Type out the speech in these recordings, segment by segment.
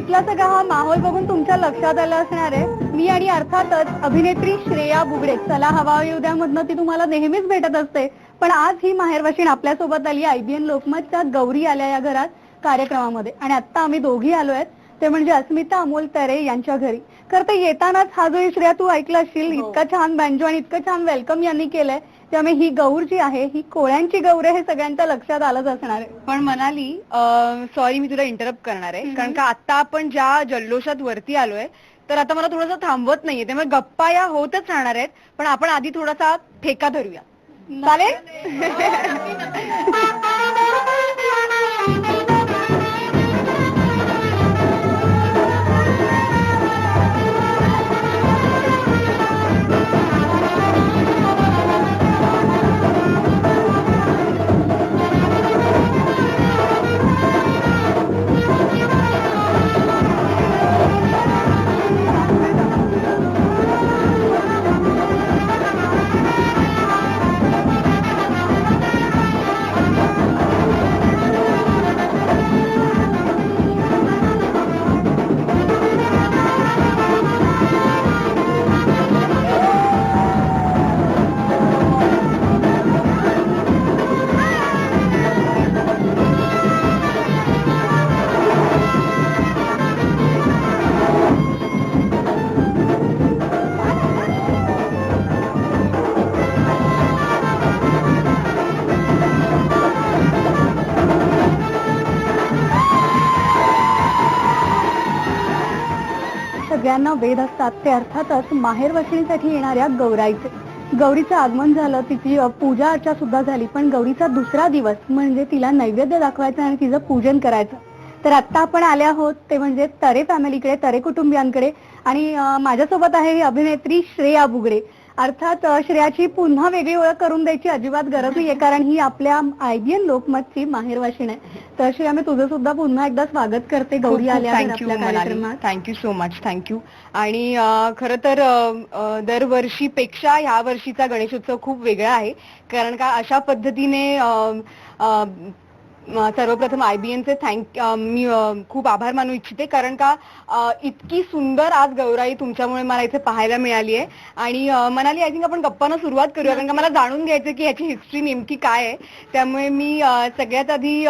इथला सगळा हा माहोल बघून तुमच्या लक्षात आलं असणार आहे मी आणि अर्थातच अभिनेत्री श्रेया बुगडे. चला हवा येऊ द्या मधनं ती तुम्हाला नेहमीच भेटत असते, पण आज ही माहेरवाशीण आपल्यासोबत आली. IBN लोकमतच्या गौरी आल्या या घरात कार्यक्रमामध्ये आणि आता आम्ही दोघी आलो आहेत, ते म्हणजे अस्मिता अमोल तरे यांच्या घरी. खरं तर येतानाच हा जो श्रेया तू ऐकलं असशील, इतका छान बँजो आणि इतकं छान वेलकम यांनी केलंय, त्यामुळे ही गौर जी आहे ही कोळ्यांची गौर आहे हे सगळ्यांच्या लक्षात आलंच असणार आहे. पण मनाली, सॉरी मी तुला इंटरप्ट करणार आहे, कारण का आता आपण ज्या जल्लोषात वरती आलोय तर आता मला थोडंसं थांबवत नाहीये, त्यामुळे गप्पा या होतच राहणार आहेत. पण आपण आधी थोडासा ठेका धरूया, चालेल? सगळ्यांना वेद असतात ते अर्थातच माहेरवाशिणीसाठी येणाऱ्या गौराईचे. गौरीचं आगमन झालं, तिची पूजा अर्चा सुद्धा झाली, पण गौरीचा दुसरा दिवस म्हणजे तिला नैवेद्य दाखवायचं आणि तिचं पूजन करायचं. तर आता आपण आले आहोत ते म्हणजे तरे फॅमिलीकडे, तरे कुटुंबियांकडे, आणि माझ्यासोबत आहे ही अभिनेत्री श्रेया बुगडे. अर्थात श्रेयाची पुन्हा वेगळी ओळख करून द्यायची अजिबात गरज नाहीये, कारण ही आपल्या IBN लोकमतची माहेरवाशीण आहे. तर श्रेया, मी तुझं सुद्धा पुन्हा एकदा स्वागत करते गौरी आल्या आपल्या कार्यक्रमात. Thank you so much, thank you. आणि खरं तर दरवर्षीपेक्षा ह्या वर्षीचा गणेशोत्सव खूप वेगळा आहे, कारण का अशा पद्धतीने सर्वप्रथम IBNचे मी खूप आभार मानू इच्छिते, कारण का इतकी सुंदर आज गौराई तुमच्यामुळे मला इथे पाहायला मिळाली आहे. आणि मनाली, आय थिंक आपण गप्पांना सुरुवात करूया, कारण का मला जाणून घ्यायचं की याची हिस्ट्री नेमकी काय आहे. त्यामुळे मी सगळ्यात आधी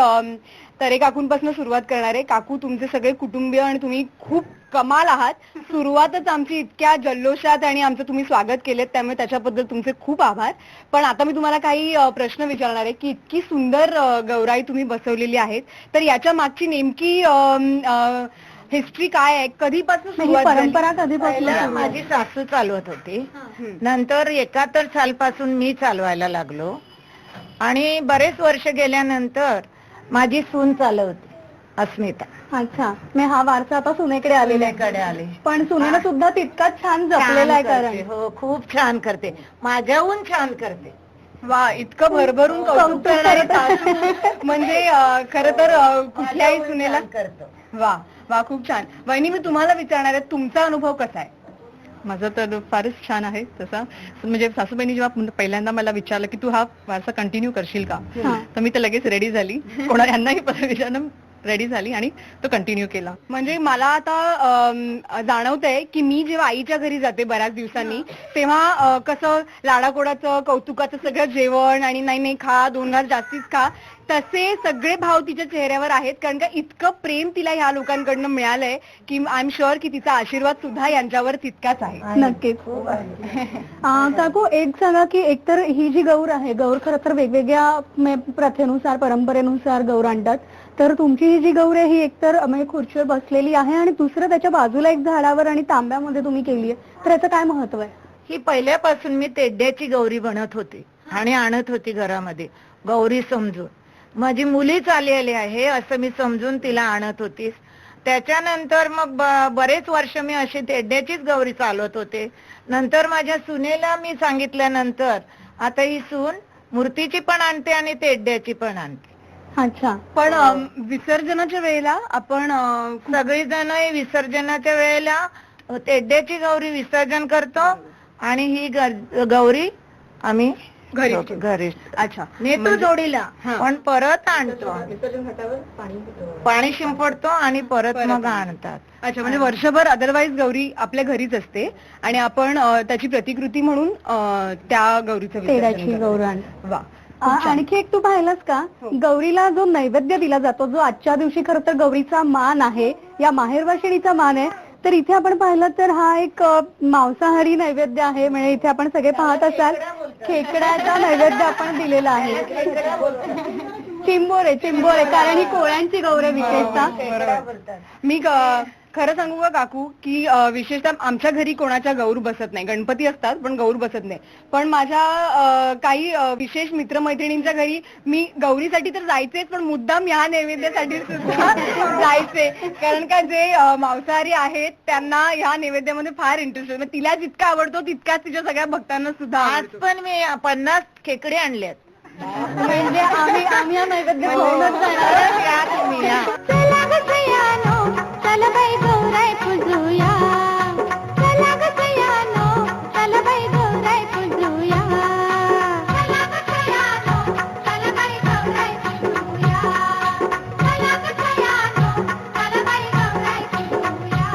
तरे काकूंपासून सुरुवात करणार आहे. काकू, तुमचे सगळे कुटुंबीय आणि तुम्ही खूप कमाल आहात. सुरुवातच आमची इतक्या जल्लोषात आणि आमचं तुम्ही स्वागत केलेत, त्यामुळे त्याच्याबद्दल तुमचे खूप आभार. पण आता मी तुम्हाला काही प्रश्न विचारणार आहे की इतकी सुंदर गौराई तुम्ही बसवलेली आहेत, तर याच्या मागची नेमकी हिस्ट्री काय आहे? कधीपासून सुरुवात झाली? परंपरा कधीपासून? माझी सासू चालवत होती, नंतर 71 सालपासून मी चालवायला लागलो, आणि बरेच वर्ष गेल्यानंतर माझी सून चालवते, अस्मिता. अच्छा, मी हा वारसा आता सुनेकडे आलेला आले. पण सुनेनं सुद्धा तितकाच छान जपलेला आहे. कारण हो, खूप छान करते, माझ्याहून छान करते. वा, इतकं भरभरून कौतुक करणारे सासू म्हणजे खरं तर कुठल्याही सुनेला करतो. वा वा, खूप छान. वहिनी, मी तुम्हाला विचारणार आहे, तुमचा अनुभव कसा आहे? माझं तर फारच छान आहे. तसा म्हणजे सासूबाईंनी जेव्हा पहिल्यांदा मला विचारलं की तू हा वारसा कंटिन्यू करशील का, तर मी तर लगेच रेडी झाली. कोणा यांनाही विचारणं रेडी झाली आणि तो कंटिन्यू केला. म्हणजे मला आता जाणवतंय की मी जेव्हा आईच्या घरी जाते बऱ्याच दिवसांनी, तेव्हा कसं लाडाकोडाचं कौतुकाचं सगळं जेवण आणि नाही खा, 2 घास जास्तीच खा, तसे सगळे भाव तिच्या चेहऱ्यावर आहेत, कारण का इतकं प्रेम तिला ह्या लोकांकडनं मिळालंय की आय एम शुअर की तिचा आशीर्वाद सुद्धा यांच्यावर तितकाच आहे. नक्कीच. काकू, एक सांगा की एकतर ही जी गौर आहे, गौर खरं तर वेगवेगळ्या प्रथेनुसार, परंपरेनुसार गौर आणतात, तर तुमची ही जी गौर आहे ही एकतर म्हणजे खुर्चीवर बसलेली आहे आणि दुसरं त्याच्या बाजूला एक झाडावर आणि तांब्यामध्ये तुम्ही केली आहे, तर याचं काय महत्व आहे? ही पहिल्यापासून मी तेड्याची गौरी बनत होती आणि आणत होती घरामध्ये, गौरी समजून. माझी मुलीच आलेली आहे असं मी समजून तिला आणत होतीस. त्याच्यानंतर मग बरेच वर्ष मी अशी तेड्याचीच गौरी चालवत होते. नंतर माझ्या सुनेला मी सांगितल्यानंतर आता ही सून मूर्तीची पण आणते आणि तेड्याची पण आणते. अच्छा, पण विसर्जनाच्या वेळेला आपण सगळीजण विसर्जनाच्या वेळेला तेड्याची गौरी विसर्जन करतो आणि ही गौरी आम्ही घरीच घरीच अच्छा नेतो जोडीला हा. पण परत आणतो पाणी शिंपडतो आणि परत परत मग आणतो. आणतात. अच्छा म्हणजे वर्षभर अदरवाईज गौरी आपल्या घरीच असते आणि आपण त्याची प्रतिकृती म्हणून त्या गौरीचं विसर्जन तेडाची करतो. गौराण. वा खूप छान. आणखी एक तू पाहिलंस का हो. गौरीला जो नैवेद्य दिला जातो जो आजच्या दिवशी खरं तर गौरीचा मान आहे या माहेरवाशिणीचा मान आहे तर इथे आपण पाहिलं तर हा एक मांसाहारी नैवेद्य आहे म्हणजे इथे आपण सगळे पाहत असाल खेकड्याचा नैवेद्य आपण दिलेला आहे. चिंबोरे कारण ही कोळ्यांची गौर आहे विशेषतः. मी खरं सांगू का काकू की विशेषतः आमच्या घरी कोणाच्या गौर बसत नाही. गणपती असतात पण गौर बसत नाही. पण माझ्या काही विशेष मित्रमैत्रिणींच्या घरी मी गौरीसाठी तर जायचेच पण मुद्दाम या नैवेद्यासाठी सुद्धा जायचे कारण का जे मांसाहारी आहेत त्यांना ह्या नैवेद्यामध्ये फार इंटरेस्ट आहे. तिला जितका आवडतो तितकाच तिच्या सगळ्या भक्तांना सुद्धा आज आवडतो. पण मी 50 खेकडे आणलेत. म्हणजे आम्ही हा नैवेद्य घेऊनच जाणार. या तुम्ही या. चला ग सयानो, चला बाई गौराई पूजूया. चला ग सयानो, चला बाई गौराई पूजूया. चला ग सयानो, चला बाई गौराई पूजूया. चला ग सयानो, चला बाई गौराई पूजूया.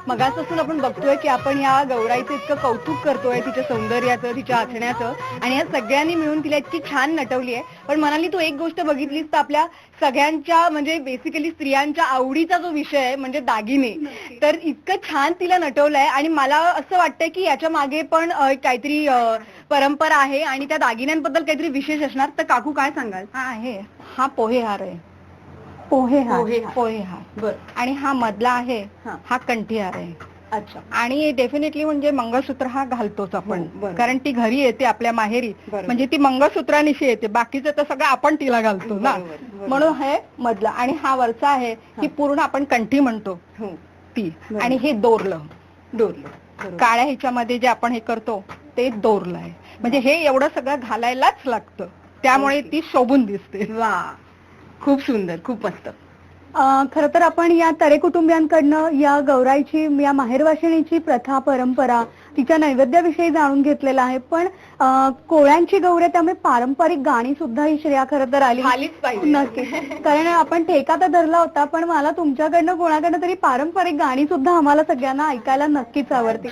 मगापासून आपण बघतोय की आपण या गौराईचं इतकं कौतुक करतोय तिच्या सौंदर्याचं तिच्या आचण्याचं आणि या सगळ्यांनी मिळून तिला इतकी छान नटवली आहे. पण मनाली तू एक गोष्ट बघितलीस तर आपल्या सगळ्यांच्या म्हणजे बेसिकली स्त्रियांच्या आवडीचा जो विषय आहे म्हणजे दागिने तर इतकं छान तिला नटवलंय आणि मला असं वाटतंय की याच्या मागे पण काहीतरी परंपरा आहे आणि त्या दागिन्यांबद्दल काहीतरी विशेष असणार. तर काकू काय सांगाल? हा पोहे हार आहे. पोहे हार बर आणि हा मधला आहे हा. हा कंठी हार आहे. अच्छा आणि डेफिनेटली म्हणजे मंगळसूत्र हा घालतोच आपण हो, बरोबर. कारण ती घरी येते आपल्या माहेरी बरोबर. म्हणजे ती मंगळसूत्रानिशी येते बाकीचं तर सगळं आपण तिला घालतो ना बरोबर, बरोबर. म्हणून हे मधला आणि हा वरचा आहे की पूर्ण आपण कंठी म्हणतो हो ती बरोबर. आणि हे दोरलं डोरलं काळ्या ह्याच्यामध्ये जे आपण हे करतो ते दोरलं आहे म्हणजे हे एवढं सगळं घालायलाच लागतं त्यामुळे ओके. ती शोभून दिसते. वा खूप सुंदर खूप मस्त. खर तर आपण या तरे कुटुंबियांकडनं या गौराईची या माहेरवाशिणीची प्रथा परंपरा तिच्या नैवेद्याविषयी जाणून घेतलेला आहे. पण कोळ्यांची गौर आहे त्यामुळे पारंपरिक गाणी सुद्धा ही श्रेया खरं तर आलीच पाहिजे. नक्कीच. कारण आपण ठेका तर धरला होता पण मला तुमच्याकडनं कोणाकडनं तरी पारंपरिक गाणी सुद्धा आम्हाला सगळ्यांना ऐकायला नक्कीच आवडते.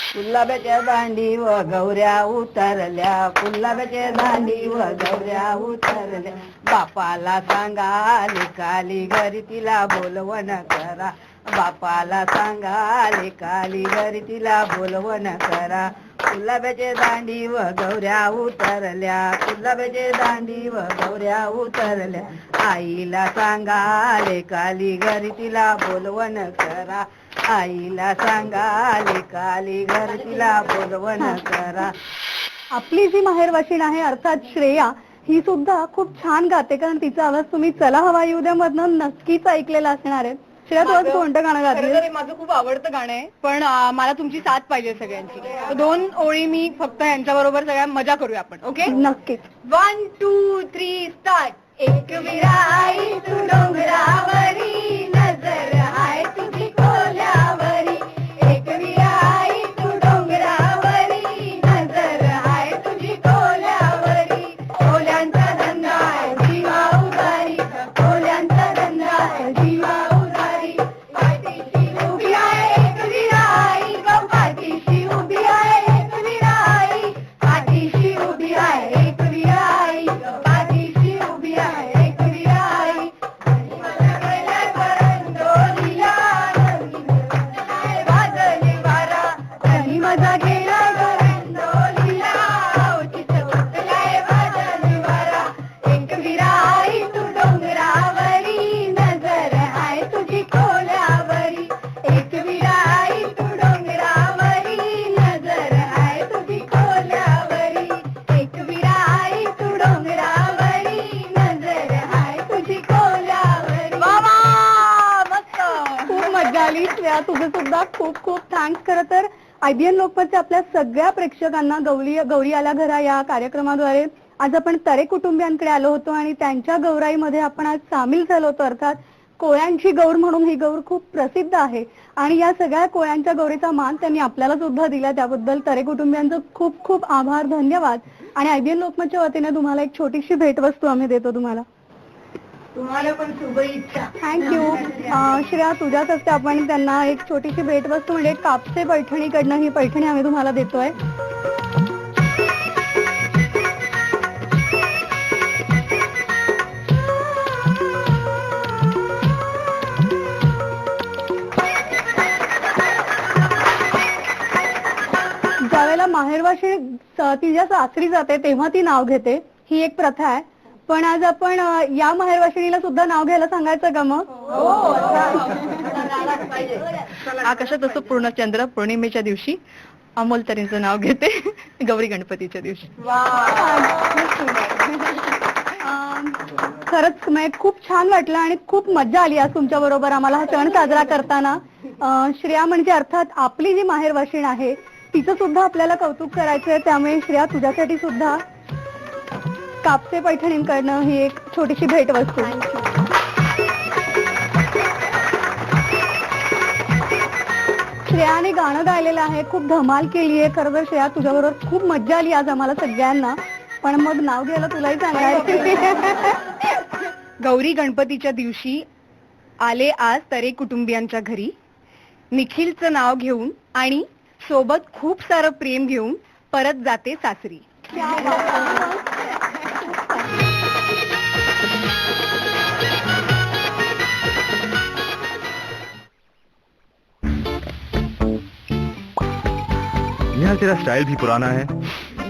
गुलाबाच्या दांडी व गौऱ्या उतरल्या गुलाबाच्या दांडी व गौऱ्या उतरल्या बापाला सांगा लेकाली घरी तिला बोलवण करा बापाला सांगा लेकाली घरी तिला बोलवण करा गुलाबाचे दांडी व गौऱ्या उतरल्या गुलाबाचे दांडी व गौऱ्या उतरल्या आईला सांगा लेकाली घरी तिला बोलवण करा आईला सांगा लेकाली घरी तिला बोलवण करा. आपली जी माहेरवाशीण आहे अर्थात श्रेया ही सुद्धा खूप छान गाते कारण तिचा आवाज तुम्ही चला हवा येऊ द्या मधनं नक्कीच ऐकलेला असणार आहे. श्रेया तू आज कोणतं गाणं खरं तर गाते? हे माझं खूप आवडतं गाणं आहे पण मला तुमची साथ पाहिजे सगळ्यांची. तर 2 ओळी मी फक्त यांच्या बरोबर सगळ्या मजा करूया आपण. ओके नक्कीच. 1 2 3 स्टार्ट. एक विराई तू डोंगरावरी नजर आहे तुझी कोल्यावरी एक विराई तू डोंगरावरी नजर आहे तुझी कोल्यावरी कोल्यांचा धंदा आहे जीवा उदारी कोल्यांचा धंदा आहे जीवा उदारी पाठीशी उभी आहे एक विराई ग पाठीशी उभी आहे एक विराई पाठीशी उभी आहे एक विराई पाठीशी उभी आहे एक विराई मला गेल्या परंदोलीला वाजले वारा कधी मजा गेला परंदोलीला औचित उठलाय वाजले वारा एक विराई तू डोंगरावरी नजर आहे तुझी कोल्यावरी एक विराई तू डोंगरावरी नजर आहे तुझी कोल्यावरी एक विराई तू डोंगरावरी नजर आहे तुझी कोल्यावरी. मस्त खूप मजा आली श्रेया तुझं सुद्धा खूप खूप थँक्स. खरं तर IBN लोकमतच्या आपल्या सगळ्या प्रेक्षकांना गौरी आल्या घरा या कार्यक्रमाद्वारे आज आपण तरे कुटुंबियांकडे आलो होतो आणि त्यांच्या गौराईमध्ये आपण आज सामील झालो होतो. अर्थात कोळ्यांची गौर म्हणून ही गौर खूप प्रसिद्ध आहे आणि या सगळ्या कोळ्यांच्या गौरीचा मान त्यांनी आपल्याला सुद्धा दिला, त्याबद्दल तरे कुटुंबियांचं खूप खूप आभार, धन्यवाद. आणि IBN लोकमतच्या वतीने तुम्हाला एक छोटीशी भेटवस्तू आम्ही देतो तुम्हाला. तुम्हाला पण शुभेच्छा. थँक्यू. श्रेया, तुझ्याच हस्ते आपण त्यांना एक छोटीशी भेटवस्तू म्हणजे कापसे पैठणीकडनं ही पैठणी आम्ही तुम्हाला देतोय. ज्यावेळेला माहेरवाशी तिच्या सासरी जाते तेव्हा ती नाव घेते, ही एक प्रथा आहे. पण आज आपण या माहेरवाशिणीला सुद्धा नाव घ्यायला सांगायचं का मग? आकाशात असं पूर्ण चंद्र पौर्णिमेच्या दिवशी अमोल तरेंचं नाव घेते गौरी गणपतीच्या दिवशी. खरंच म्हणजे खूप छान वाटलं आणि खूप मजा आली आज तुमच्या बरोबर आम्हाला हा सण साजरा करताना. श्रेया, म्हणजे अर्थात आपली जी माहेरवाशीण आहे तिचं सुद्धा आपल्याला कौतुक करायचंय, त्यामुळे श्रेया तुझ्यासाठी सुद्धा कापसे पैठणींकडनं ही एक छोटीशी भेटवस्तू. श्रेयाने गाणं गायलेलं आहे, खूप धमाल केली आहे. खरं तर श्रेया, तुझ्याबरोबर खूप मजा आली आज आम्हाला सगळ्यांना. पण मग नाव घ्यायला तुलाही सांगायचं. गौरी गणपतीच्या दिवशी आले आज तरे कुटुंबियांच्या घरी, निखिलचं नाव घेऊन आणि सोबत खूप सारं प्रेम घेऊन परत जाते सासरी. यहाँ तेरा स्टाइल भी पुराना है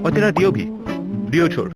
और तेरा डियो भी. डियो छोड़.